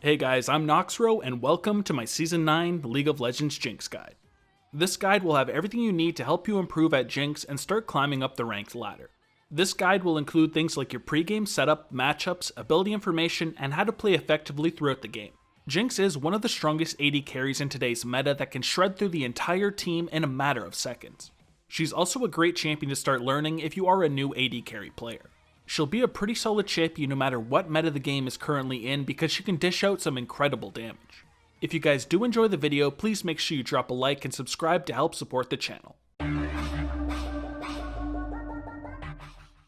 Hey guys, I'm Noxro and welcome to my Season 9 League of Legends Jinx guide. This guide will have everything you need to help you improve at Jinx and start climbing up the ranked ladder. This guide will include things like your pre-game setup, matchups, ability information, and how to play effectively throughout the game. Jinx is one of the strongest AD carries in today's meta that can shred through the entire team in a matter of seconds. She's also a great champion to start learning if you are a new AD carry player. She'll be a pretty solid champion no matter what meta the game is currently in because she can dish out some incredible damage. If you guys do enjoy the video, please make sure you drop a like and subscribe to help support the channel.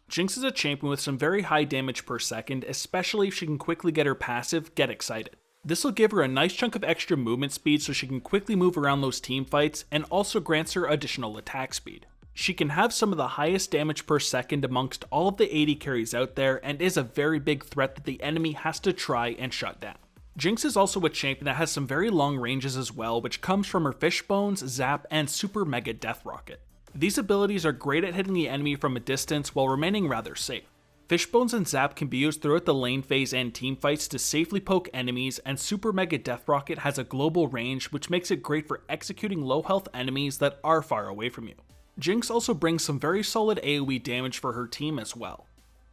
Jinx is a champion with some very high damage per second, especially if she can quickly get her passive, Get Excited. This will give her a nice chunk of extra movement speed so she can quickly move around those team fights and also grants her additional attack speed. She can have some of the highest damage per second amongst all of the AD carries out there and is a very big threat that the enemy has to try and shut down. Jinx is also a champion that has some very long ranges as well, which comes from her Fishbones, Zap, and Super Mega Death Rocket. These abilities are great at hitting the enemy from a distance while remaining rather safe. Fishbones and Zap can be used throughout the lane phase and team fights to safely poke enemies, and Super Mega Death Rocket has a global range which makes it great for executing low health enemies that are far away from you. Jinx also brings some very solid AoE damage for her team as well.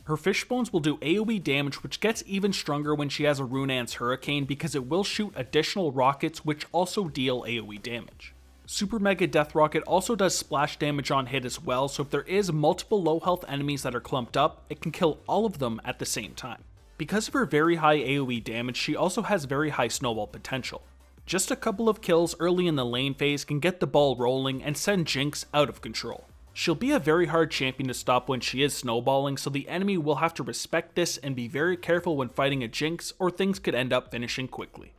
Her Fishbones will do AoE damage which gets even stronger when she has a Runaan's Hurricane because it will shoot additional rockets which also deal AoE damage. Super Mega Death Rocket also does splash damage on hit as well, so if there is multiple low health enemies that are clumped up, it can kill all of them at the same time. Because of her very high AoE damage, she also has very high snowball potential. Just a couple of kills early in the lane phase can get the ball rolling and send Jinx out of control. She'll be a very hard champion to stop when she is snowballing, so the enemy will have to respect this and be very careful when fighting a Jinx or things could end up finishing quickly.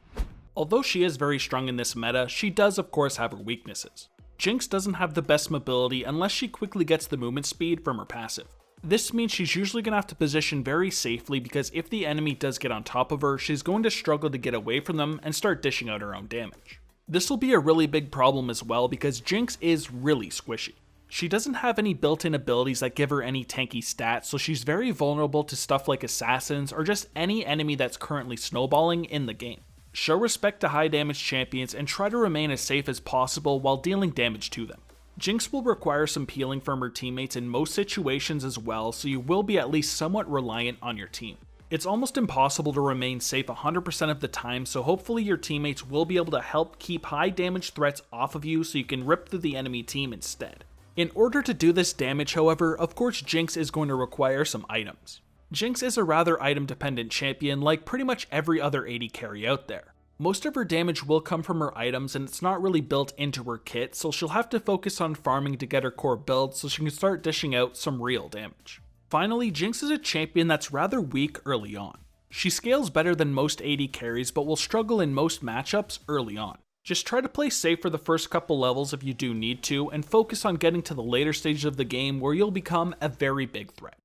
Although she is very strong in this meta, she does of course have her weaknesses. Jinx doesn't have the best mobility unless she quickly gets the movement speed from her passive. This means she's usually going to have to position very safely because if the enemy does get on top of her, she's going to struggle to get away from them and start dishing out her own damage. This will be a really big problem as well because Jinx is really squishy. She doesn't have any built-in abilities that give her any tanky stats, so she's very vulnerable to stuff like assassins or just any enemy that's currently snowballing in the game. Show respect to high damage champions and try to remain as safe as possible while dealing damage to them. Jinx will require some peeling from her teammates in most situations as well, so you will be at least somewhat reliant on your team. It's almost impossible to remain safe 100% of the time, so hopefully your teammates will be able to help keep high damage threats off of you so you can rip through the enemy team instead. In order to do this damage, however, of course Jinx is going to require some items. Jinx is a rather item dependent champion like pretty much every other AD carry out there. Most of her damage will come from her items and it's not really built into her kit, so she'll have to focus on farming to get her core build so she can start dishing out some real damage. Finally, Jinx is a champion that's rather weak early on. She scales better than most AD carries but will struggle in most matchups early on. Just try to play safe for the first couple levels if you do need to, and focus on getting to the later stages of the game where you'll become a very big threat.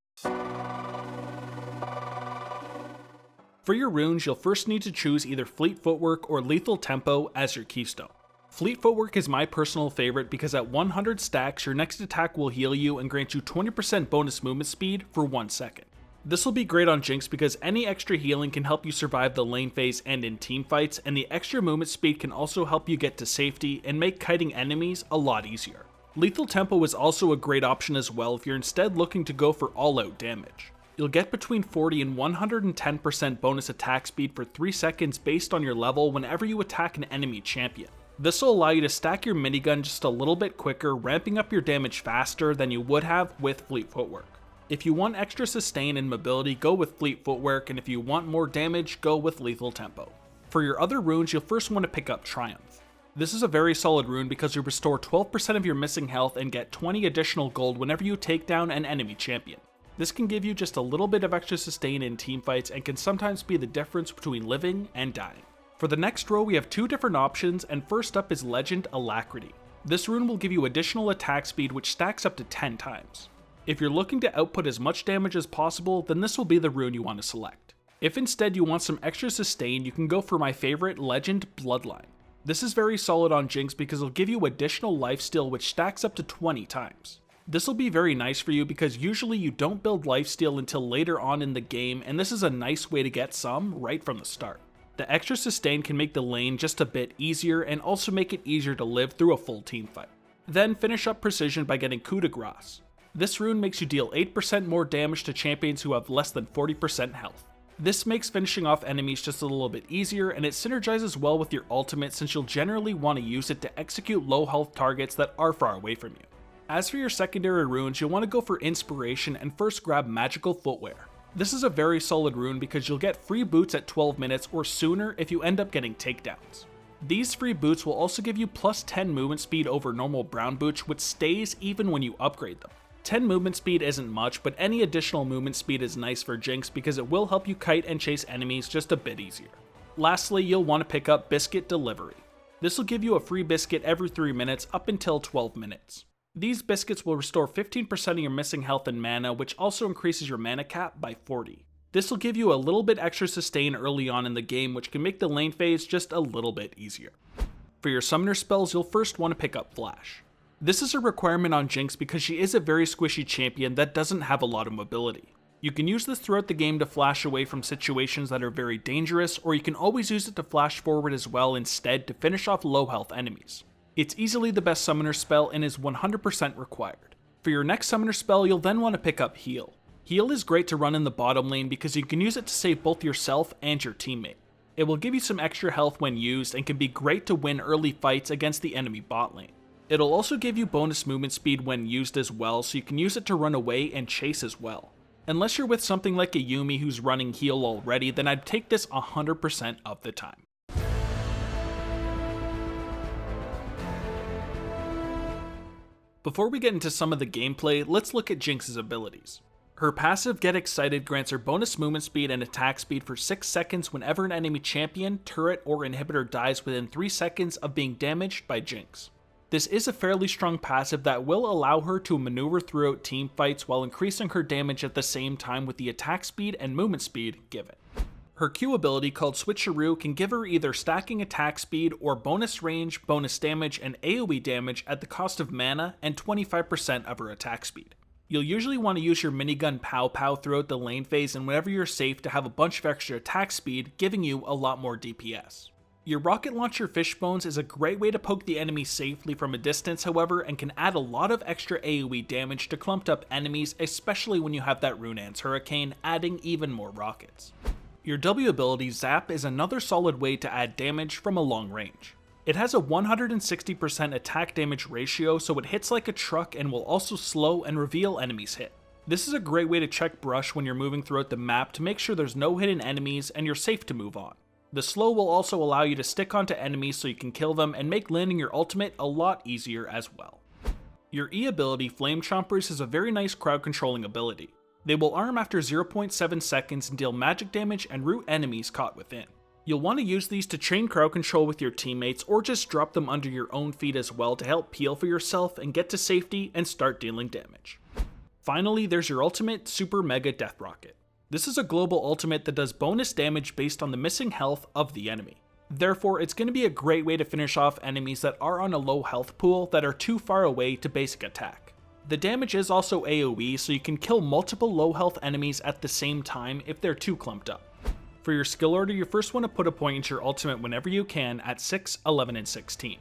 For your runes, you'll first need to choose either Fleet Footwork or Lethal Tempo as your keystone. Fleet Footwork is my personal favorite because at 100 stacks, your next attack will heal you and grant you 20% bonus movement speed for 1 second. This will be great on Jinx because any extra healing can help you survive the lane phase and in team fights, and the extra movement speed can also help you get to safety and make kiting enemies a lot easier. Lethal Tempo is also a great option as well if you're instead looking to go for all-out damage. You'll get between 40 and 110% bonus attack speed for 3 seconds based on your level whenever you attack an enemy champion. This will allow you to stack your minigun just a little bit quicker, ramping up your damage faster than you would have with Fleet Footwork. If you want extra sustain and mobility, go with Fleet Footwork, and if you want more damage, go with Lethal Tempo. For your other runes, you'll first want to pick up Triumph. This is a very solid rune because you restore 12% of your missing health and get 20 additional gold whenever you take down an enemy champion. This can give you just a little bit of extra sustain in teamfights and can sometimes be the difference between living and dying. For the next row, we have 2 different options, and first up is Legend Alacrity. This rune will give you additional attack speed which stacks up to 10 times. If you're looking to output as much damage as possible, then this will be the rune you want to select. If instead you want some extra sustain, you can go for my favorite, Legend Bloodline. This is very solid on Jinx because it'll give you additional lifesteal which stacks up to 20 times. This will be very nice for you because usually you don't build lifesteal until later on in the game, and this is a nice way to get some right from the start. The extra sustain can make the lane just a bit easier and also make it easier to live through a full teamfight. Then finish up precision by getting Coup de Grace. This rune makes you deal 8% more damage to champions who have less than 40% health. This makes finishing off enemies just a little bit easier, and it synergizes well with your ultimate since you'll generally want to use it to execute low health targets that are far away from you. As for your secondary runes, you'll want to go for inspiration and first grab magical footwear. This is a very solid rune because you'll get free boots at 12 minutes or sooner if you end up getting takedowns. These free boots will also give you plus 10 movement speed over normal brown boots, which stays even when you upgrade them. 10 movement speed isn't much, but any additional movement speed is nice for Jinx because it will help you kite and chase enemies just a bit easier. Lastly, you'll want to pick up Biscuit Delivery. This will give you a free biscuit every 3 minutes up until 12 minutes. These biscuits will restore 15% of your missing health and mana, which also increases your mana cap by 40. This will give you a little bit extra sustain early on in the game, which can make the lane phase just a little bit easier. For your summoner spells, you'll first want to pick up Flash. This is a requirement on Jinx because she is a very squishy champion that doesn't have a lot of mobility. You can use this throughout the game to flash away from situations that are very dangerous, or you can always use it to flash forward as well instead to finish off low health enemies. It's easily the best summoner spell and is 100% required. For your next summoner spell, you'll then want to pick up Heal. Heal is great to run in the bottom lane because you can use it to save both yourself and your teammate. It will give you some extra health when used and can be great to win early fights against the enemy bot lane. It'll also give you bonus movement speed when used as well, so you can use it to run away and chase as well. Unless you're with something like a Yuumi who's running Heal already, then I'd take this 100% of the time. Before we get into some of the gameplay, let's look at Jinx's abilities. Her passive Get Excited grants her bonus movement speed and attack speed for 6 seconds whenever an enemy champion, turret, or inhibitor dies within 3 seconds of being damaged by Jinx. This is a fairly strong passive that will allow her to maneuver throughout team fights while increasing her damage at the same time with the attack speed and movement speed given. Her Q ability called Switcheroo can give her either stacking attack speed or bonus range, bonus damage, and AoE damage at the cost of mana and 25% of her attack speed. You'll usually want to use your minigun Pow Pow throughout the lane phase and whenever you're safe to have a bunch of extra attack speed, giving you a lot more DPS. Your rocket launcher Fishbones is a great way to poke the enemy safely from a distance, however, and can add a lot of extra AoE damage to clumped up enemies, especially when you have that Runaan's Hurricane, adding even more rockets. Your W ability, Zap, is another solid way to add damage from a long range. It has a 160% attack damage ratio, so it hits like a truck and will also slow and reveal enemies hit. This is a great way to check brush when you're moving throughout the map to make sure there's no hidden enemies and you're safe to move on. The slow will also allow you to stick onto enemies so you can kill them and make landing your ultimate a lot easier as well. Your E ability, Flame Chompers, is a very nice crowd controlling ability. They will arm after 0.7 seconds and deal magic damage and root enemies caught within. You'll want to use these to chain crowd control with your teammates or just drop them under your own feet as well to help peel for yourself and get to safety and start dealing damage. Finally, there's your ultimate, Super Mega Death Rocket. This is a global ultimate that does bonus damage based on the missing health of the enemy. Therefore, it's going to be a great way to finish off enemies that are on a low health pool that are too far away to basic attack. The damage is also AoE, so you can kill multiple low health enemies at the same time if they're too clumped up. For your skill order, you first want to put a point into your ultimate whenever you can at 6, 11, and 16.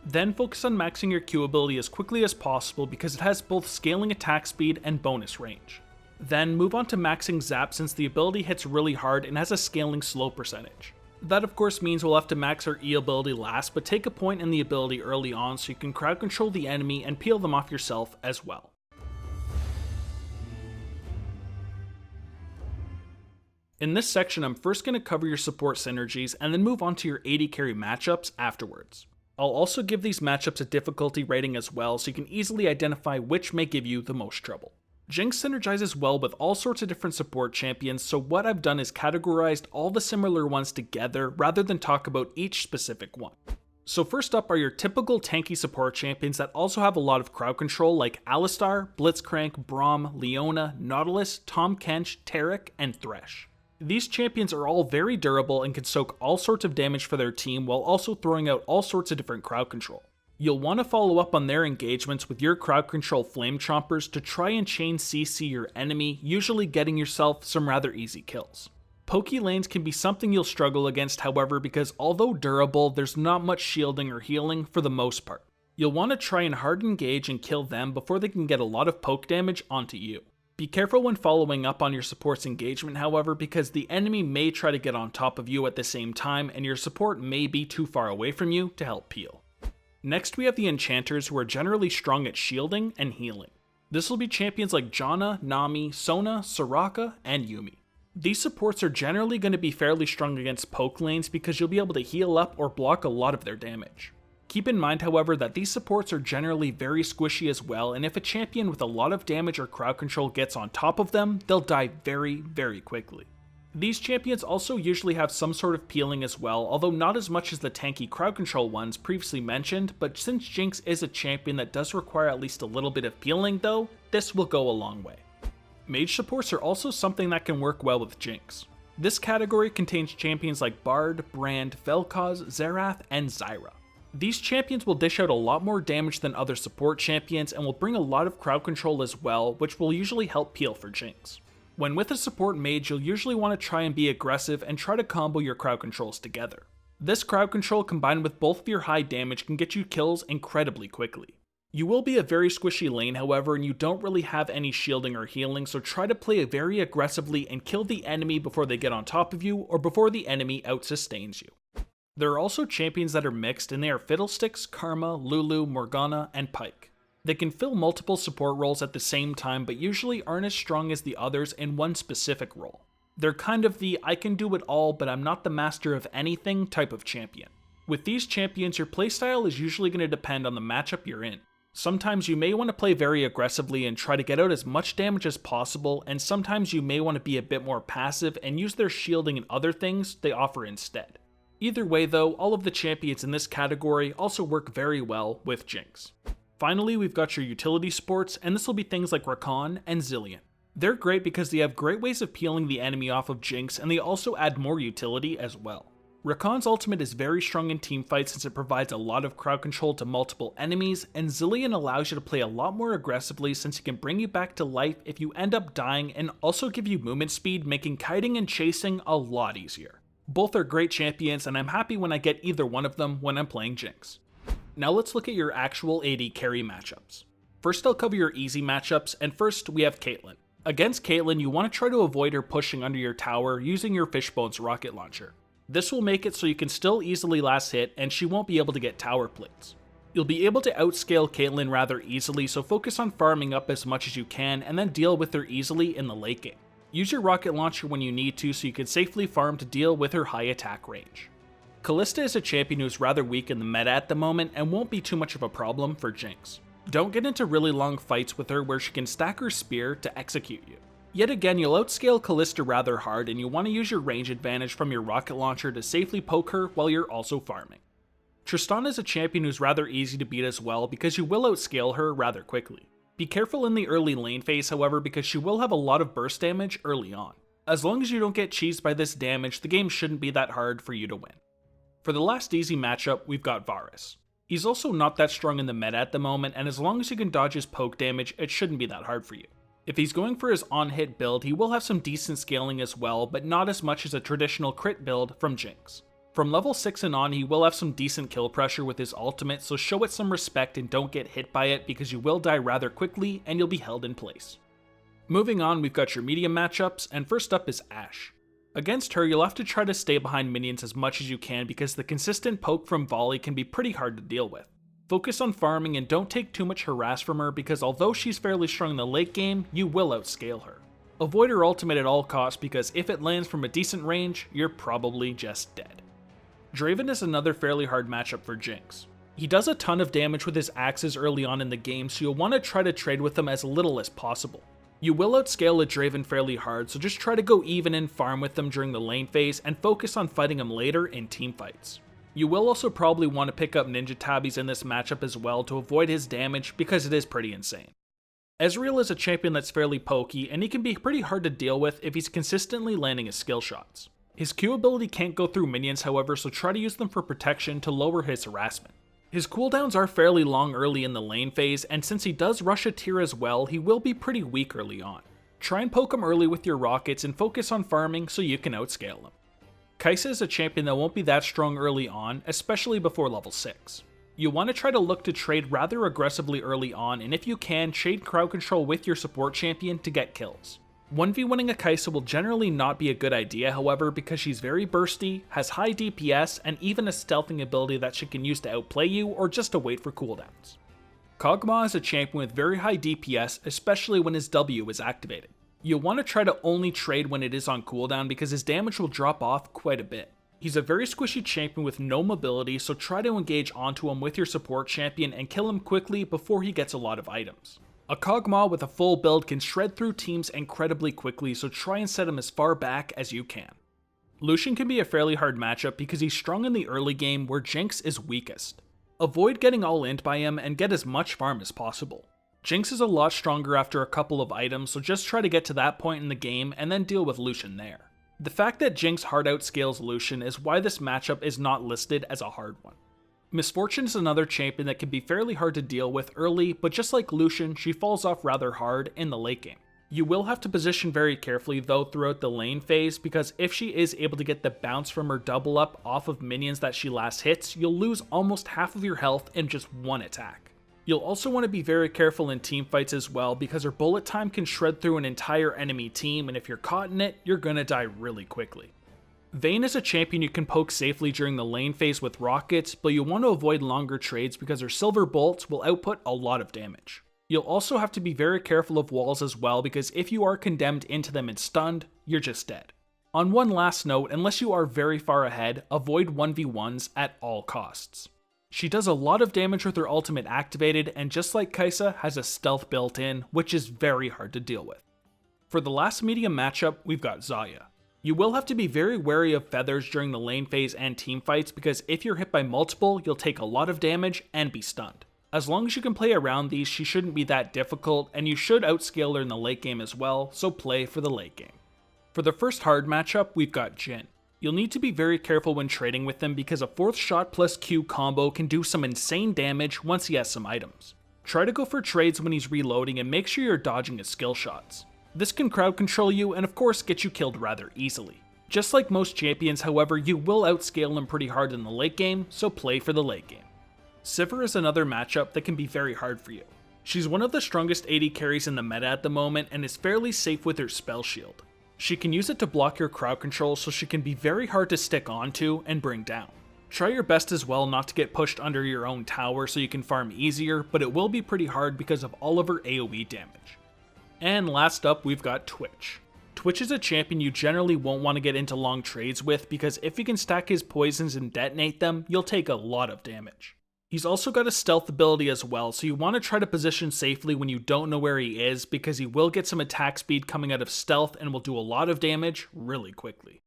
Then focus on maxing your Q ability as quickly as possible because it has both scaling attack speed and bonus range. Then move on to maxing Zap since the ability hits really hard and has a scaling slow percentage. That of course means we'll have to max our E ability last, but take a point in the ability early on so you can crowd control the enemy and peel them off yourself as well. In this section, I'm first going to cover your support synergies and then move on to your AD carry matchups afterwards. I'll also give these matchups a difficulty rating as well so you can easily identify which may give you the most trouble. Jinx synergizes well with all sorts of different support champions, so what I've done is categorized all the similar ones together rather than talk about each specific one. So first up are your typical tanky support champions that also have a lot of crowd control like Alistar, Blitzcrank, Braum, Leona, Nautilus, Tahm Kench, Taric, and Thresh. These champions are all very durable and can soak all sorts of damage for their team while also throwing out all sorts of different crowd control. You'll want to follow up on their engagements with your crowd control flame chompers to try and chain CC your enemy, usually getting yourself some rather easy kills. Pokey lanes can be something you'll struggle against, however, because although durable, there's not much shielding or healing for the most part. You'll want to try and hard engage and kill them before they can get a lot of poke damage onto you. Be careful when following up on your support's engagement, however, because the enemy may try to get on top of you at the same time and your support may be too far away from you to help peel. Next we have the enchanters, who are generally strong at shielding and healing. This will be champions like Janna, Nami, Sona, Soraka, and Yuumi. These supports are generally going to be fairly strong against poke lanes because you'll be able to heal up or block a lot of their damage. Keep in mind, however, that these supports are generally very squishy as well, and if a champion with a lot of damage or crowd control gets on top of them, they'll die very, very quickly. These champions also usually have some sort of peeling as well, although not as much as the tanky crowd control ones previously mentioned, but since Jinx is a champion that does require at least a little bit of peeling though, this will go a long way. Mage supports are also something that can work well with Jinx. This category contains champions like Bard, Brand, Vel'Koz, Xerath, and Zyra. These champions will dish out a lot more damage than other support champions and will bring a lot of crowd control as well, which will usually help peel for Jinx. When with a support mage, you'll usually want to try and be aggressive and try to combo your crowd controls together. This crowd control combined with both of your high damage can get you kills incredibly quickly. You will be a very squishy lane, however, and you don't really have any shielding or healing, so try to play very aggressively and kill the enemy before they get on top of you or before the enemy out-sustains you. There are also champions that are mixed, and they are Fiddlesticks, Karma, Lulu, Morgana, and Pyke. They can fill multiple support roles at the same time, but usually aren't as strong as the others in one specific role. They're kind of the I can do it all, but I'm not the master of anything type of champion. With these champions, your playstyle is usually going to depend on the matchup you're in. Sometimes you may want to play very aggressively and try to get out as much damage as possible, and sometimes you may want to be a bit more passive and use their shielding and other things they offer instead. Either way though, all of the champions in this category also work very well with Jinx. Finally, we've got your utility supports, and this will be things like Rakan and Zilean. They're great because they have great ways of peeling the enemy off of Jinx, and they also add more utility as well. Rakan's ultimate is very strong in teamfights since it provides a lot of crowd control to multiple enemies, and Zilean allows you to play a lot more aggressively since it can bring you back to life if you end up dying and also give you movement speed, making kiting and chasing a lot easier. Both are great champions, and I'm happy when I get either one of them when I'm playing Jinx. Now let's look at your actual AD carry matchups. First I'll cover your easy matchups, and first we have Caitlyn. Against Caitlyn, you want to try to avoid her pushing under your tower using your Fishbone's rocket launcher. This will make it so you can still easily last hit, and she won't be able to get tower plates. You'll be able to outscale Caitlyn rather easily, so focus on farming up as much as you can and then deal with her easily in the late game. Use your rocket launcher when you need to so you can safely farm to deal with her high attack range. Kalista is a champion who's rather weak in the meta at the moment and won't be too much of a problem for Jinx. Don't get into really long fights with her where she can stack her spear to execute you. Yet again, you'll outscale Kalista rather hard, and you want to use your range advantage from your rocket launcher to safely poke her while you're also farming. Tristana is a champion who's rather easy to beat as well because you will outscale her rather quickly. Be careful in the early lane phase, however, because she will have a lot of burst damage early on. As long as you don't get cheesed by this damage, the game shouldn't be that hard for you to win. For the last easy matchup, we've got Varus. He's also not that strong in the meta at the moment, and as long as you can dodge his poke damage, it shouldn't be that hard for you. If he's going for his on-hit build, he will have some decent scaling as well, but not as much as a traditional crit build from Jinx. From level 6 and on, he will have some decent kill pressure with his ultimate, so show it some respect and don't get hit by it because you will die rather quickly and you'll be held in place. Moving on, we've got your medium matchups, and first up is Ashe. Against her, you'll have to try to stay behind minions as much as you can because the consistent poke from volley can be pretty hard to deal with. Focus on farming and don't take too much harass from her because although she's fairly strong in the late game, you will outscale her. Avoid her ultimate at all costs because if it lands from a decent range, you're probably just dead. Draven is another fairly hard matchup for Jinx. He does a ton of damage with his axes early on in the game, so you'll want to try to trade with him as little as possible. You will outscale a Draven fairly hard, so just try to go even and farm with them during the lane phase and focus on fighting him later in teamfights. You will also probably want to pick up Ninja Tabis in this matchup as well to avoid his damage because it is pretty insane. Ezreal is a champion that's fairly pokey, and he can be pretty hard to deal with if he's consistently landing his skill shots. His Q ability can't go through minions however, so try to use them for protection to lower his harassment. His cooldowns are fairly long early in the lane phase, and since he does rush a tier as well, he will be pretty weak early on. Try and poke him early with your rockets and focus on farming so you can outscale him. Kai'Sa is a champion that won't be that strong early on, especially before level 6. You'll want to try to look to trade rather aggressively early on, and if you can, shade crowd control with your support champion to get kills. 1v1ing a Kai'Sa will generally not be a good idea however, because she's very bursty, has high DPS, and even a stealthing ability that she can use to outplay you or just to wait for cooldowns. Kog'Maw is a champion with very high DPS, especially when his W is activated. You'll want to try to only trade when it is on cooldown because his damage will drop off quite a bit. He's a very squishy champion with no mobility, so try to engage onto him with your support champion and kill him quickly before he gets a lot of items. A Kog'Maw with a full build can shred through teams incredibly quickly, so try and set him as far back as you can. Lucian can be a fairly hard matchup because he's strong in the early game where Jinx is weakest. Avoid getting all-in'd by him and get as much farm as possible. Jinx is a lot stronger after a couple of items, so just try to get to that point in the game and then deal with Lucian there. The fact that Jinx hard outscales Lucian is why this matchup is not listed as a hard one. Misfortune is another champion that can be fairly hard to deal with early, but just like Lucian, she falls off rather hard in the late game. You will have to position very carefully though throughout the lane phase, because if she is able to get the bounce from her double up off of minions that she last hits, you'll lose almost half of your health in just one attack. You'll also want to be very careful in teamfights as well, because her bullet time can shred through an entire enemy team, and if you're caught in it, you're gonna die really quickly. Vayne is a champion you can poke safely during the lane phase with rockets, but you'll want to avoid longer trades because her silver bolts will output a lot of damage. You'll also have to be very careful of walls as well, because if you are condemned into them and stunned, you're just dead. On one last note, unless you are very far ahead, avoid 1v1s at all costs. She does a lot of damage with her ultimate activated, and just like Kai'Sa, has a stealth built in, which is very hard to deal with. For the last medium matchup, we've got Xayah. You will have to be very wary of feathers during the lane phase and teamfights, because if you're hit by multiple, you'll take a lot of damage and be stunned. As long as you can play around these, she shouldn't be that difficult, and you should outscale her in the late game as well, so play for the late game. For the first hard matchup, we've got Jhin. You'll need to be very careful when trading with them because a 4th shot plus Q combo can do some insane damage once he has some items. Try to go for trades when he's reloading and make sure you're dodging his skill shots. This can crowd control you and of course get you killed rather easily. Just like most champions however, you will outscale him pretty hard in the late game, so play for the late game. Sivir is another matchup that can be very hard for you. She's one of the strongest AD carries in the meta at the moment and is fairly safe with her spell shield. She can use it to block your crowd control, so she can be very hard to stick onto and bring down. Try your best as well not to get pushed under your own tower so you can farm easier, but it will be pretty hard because of all of her AoE damage. And last up we've got Twitch. Twitch is a champion you generally won't want to get into long trades with because if you can stack his poisons and detonate them, you'll take a lot of damage. He's also got a stealth ability as well, so you want to try to position safely when you don't know where he is because he will get some attack speed coming out of stealth and will do a lot of damage really quickly.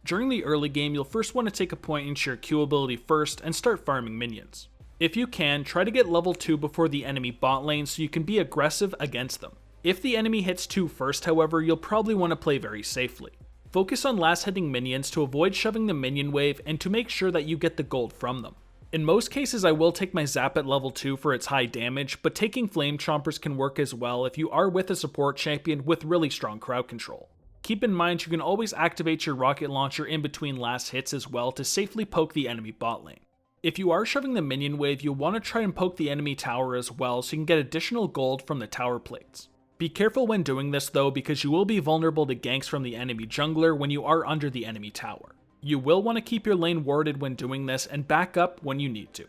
During the early game, you'll first want to take a point into your Q ability first and start farming minions. If you can, try to get level 2 before the enemy bot lane so you can be aggressive against them. If the enemy hits 2 first however, you'll probably want to play very safely. Focus on last hitting minions to avoid shoving the minion wave and to make sure that you get the gold from them. In most cases I will take my zap at level 2 for its high damage, but taking flame chompers can work as well if you are with a support champion with really strong crowd control. Keep in mind you can always activate your rocket launcher in between last hits as well to safely poke the enemy bot lane. If you are shoving the minion wave, you'll want to try and poke the enemy tower as well so you can get additional gold from the tower plates. Be careful when doing this though because you will be vulnerable to ganks from the enemy jungler when you are under the enemy tower. You will want to keep your lane warded when doing this and back up when you need to.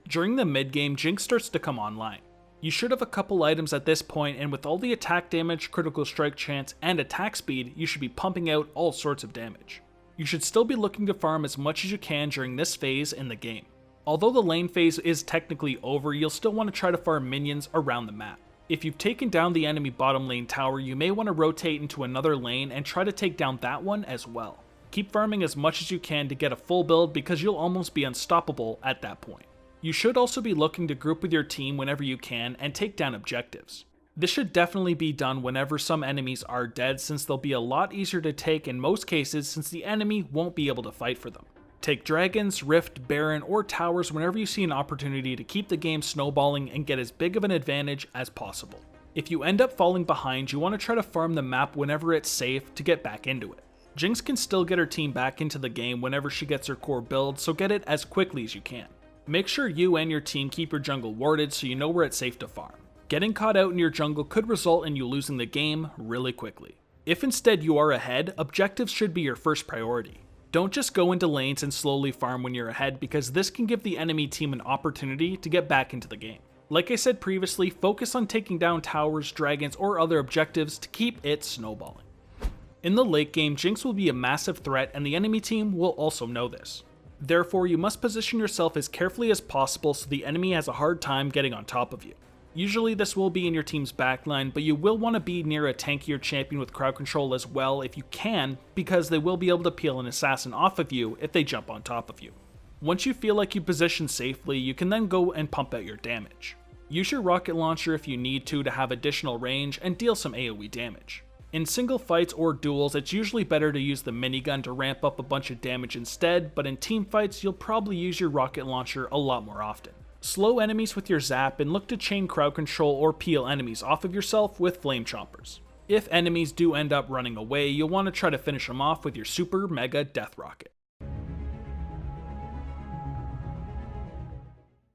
During the mid game, Jinx starts to come online. You should have a couple items at this point, and with all the attack damage, critical strike chance, and attack speed, you should be pumping out all sorts of damage. You should still be looking to farm as much as you can during this phase in the game. Although the lane phase is technically over, you'll still want to try to farm minions around the map. If you've taken down the enemy bottom lane tower, you may want to rotate into another lane and try to take down that one as well. Keep farming as much as you can to get a full build because you'll almost be unstoppable at that point. You should also be looking to group with your team whenever you can and take down objectives. This should definitely be done whenever some enemies are dead, since they'll be a lot easier to take in most cases since the enemy won't be able to fight for them. Take dragons, rift, baron, or towers whenever you see an opportunity to keep the game snowballing and get as big of an advantage as possible. If you end up falling behind, you want to try to farm the map whenever it's safe to get back into it. Jinx can still get her team back into the game whenever she gets her core build, so get it as quickly as you can. Make sure you and your team keep your jungle warded so you know where it's safe to farm. Getting caught out in your jungle could result in you losing the game really quickly. If instead you are ahead, objectives should be your first priority. Don't just go into lanes and slowly farm when you're ahead, because this can give the enemy team an opportunity to get back into the game. Like I said previously, focus on taking down towers, dragons, or other objectives to keep it snowballing. In the late game, Jinx will be a massive threat and the enemy team will also know this. Therefore, you must position yourself as carefully as possible so the enemy has a hard time getting on top of you. Usually this will be in your team's backline, but you will want to be near a tankier champion with crowd control as well if you can, because they will be able to peel an assassin off of you if they jump on top of you. Once you feel like you position safely, you can then go and pump out your damage. Use your rocket launcher if you need to have additional range and deal some AoE damage. In single fights or duels, it's usually better to use the minigun to ramp up a bunch of damage instead, but in team fights, you'll probably use your rocket launcher a lot more often. Slow enemies with your zap and look to chain crowd control or peel enemies off of yourself with flame chompers. If enemies do end up running away, you'll want to try to finish them off with your super mega death rocket.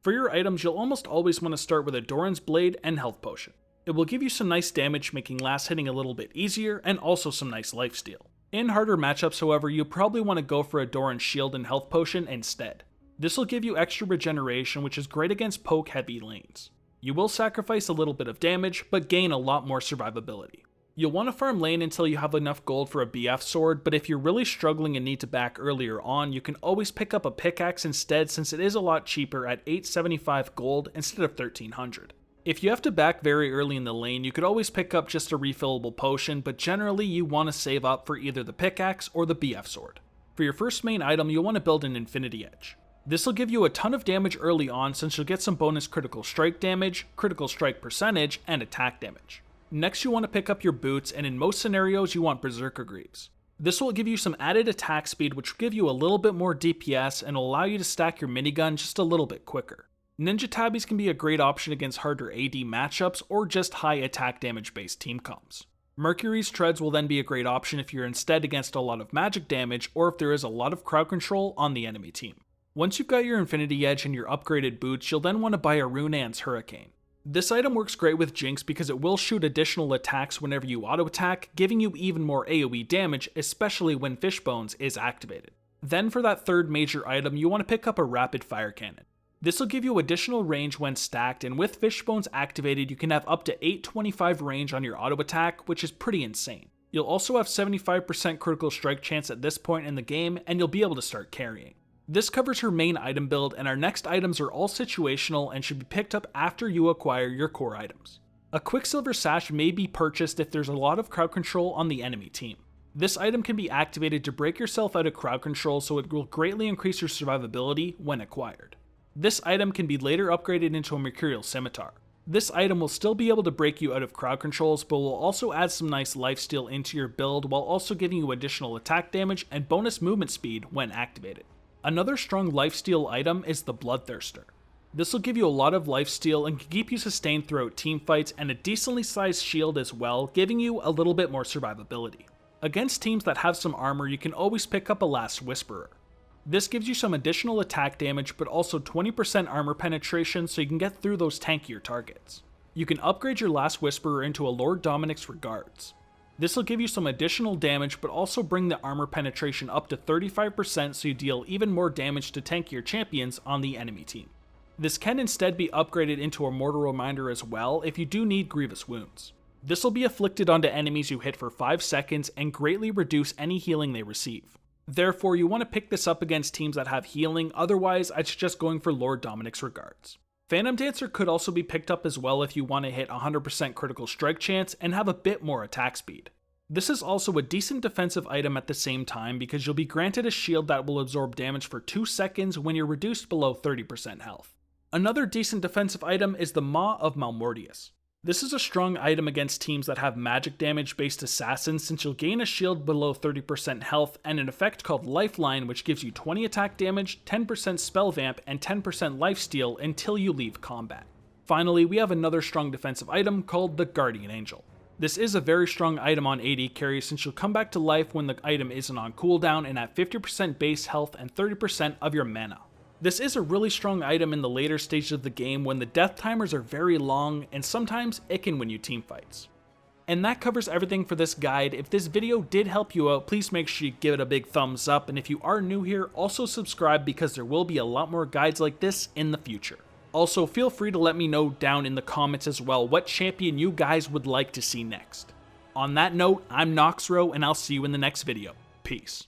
For your items, you'll almost always want to start with a Doran's Blade and health potion. It will give you some nice damage, making last hitting a little bit easier, and also some nice lifesteal. In harder matchups, however, you'll probably want to go for a Doran's Shield and health potion instead. This will give you extra regeneration, which is great against poke heavy lanes. You will sacrifice a little bit of damage, but gain a lot more survivability. You'll want to farm lane until you have enough gold for a BF sword, but if you're really struggling and need to back earlier on, you can always pick up a pickaxe instead, since it is a lot cheaper at 875 gold instead of 1300. If you have to back very early in the lane, you could always pick up just a refillable potion, but generally you want to save up for either the pickaxe or the BF sword. For your first main item, you'll want to build an Infinity Edge. This will give you a ton of damage early on, since you'll get some bonus critical strike damage, critical strike percentage, and attack damage. Next, you want to pick up your boots, and in most scenarios you want Berserker Greaves. This will give you some added attack speed, which will give you a little bit more DPS and will allow you to stack your minigun just a little bit quicker. Ninja Tabbies can be a great option against harder AD matchups or just high attack damage based team comps. Mercury's Treads will then be a great option if you're instead against a lot of magic damage or if there is a lot of crowd control on the enemy team. Once you've got your Infinity Edge and your upgraded boots, you'll then want to buy a Runan's Hurricane. This item works great with Jinx because it will shoot additional attacks whenever you auto attack, giving you even more AoE damage, especially when Fishbones is activated. Then for that third major item, you want to pick up a Rapid Fire Cannon. This will give you additional range when stacked, and with Fishbones activated, you can have up to 825 range on your auto attack, which is pretty insane. You'll also have 75% critical strike chance at this point in the game, and you'll be able to start carrying. This covers her main item build, and our next items are all situational and should be picked up after you acquire your core items. A Quicksilver Sash may be purchased if there's a lot of crowd control on the enemy team. This item can be activated to break yourself out of crowd control, so it will greatly increase your survivability when acquired. This item can be later upgraded into a Mercurial Scimitar. This item will still be able to break you out of crowd controls, but will also add some nice lifesteal into your build while also giving you additional attack damage and bonus movement speed when activated. Another strong lifesteal item is the Bloodthirster. This will give you a lot of lifesteal and can keep you sustained throughout team fights, and a decently sized shield as well, giving you a little bit more survivability. Against teams that have some armor, you can always pick up a Last Whisperer. This gives you some additional attack damage, but also 20% armor penetration, so you can get through those tankier targets. You can upgrade your Last Whisperer into a Lord Dominic's Regards. This will give you some additional damage, but also bring the armor penetration up to 35%, so you deal even more damage to tankier champions on the enemy team. This can instead be upgraded into a Mortal Reminder as well if you do need Grievous Wounds. This will be afflicted onto enemies you hit for 5 seconds and greatly reduce any healing they receive. Therefore, you want to pick this up against teams that have healing, otherwise I'd suggest going for Lord Dominic's Regards. Phantom Dancer could also be picked up as well if you want to hit 100% critical strike chance and have a bit more attack speed. This is also a decent defensive item at the same time because you'll be granted a shield that will absorb damage for 2 seconds when you're reduced below 30% health. Another decent defensive item is the Maw of Malmortius. This is a strong item against teams that have magic damage based assassins, since you'll gain a shield below 30% health and an effect called Lifeline, which gives you 20 attack damage, 10% spell vamp, and 10% lifesteal until you leave combat. Finally, we have another strong defensive item called the Guardian Angel. This is a very strong item on AD carry, since you'll come back to life when the item isn't on cooldown and at 50% base health and 30% of your mana. This is a really strong item in the later stages of the game when the death timers are very long, and sometimes it can win you teamfights. And that covers everything for this guide. If this video did help you out, please make sure you give it a big thumbs up, and if you are new here, also subscribe because there will be a lot more guides like this in the future. Also, feel free to let me know down in the comments as well what champion you guys would like to see next. On that note, I'm Noxro, and I'll see you in the next video. Peace.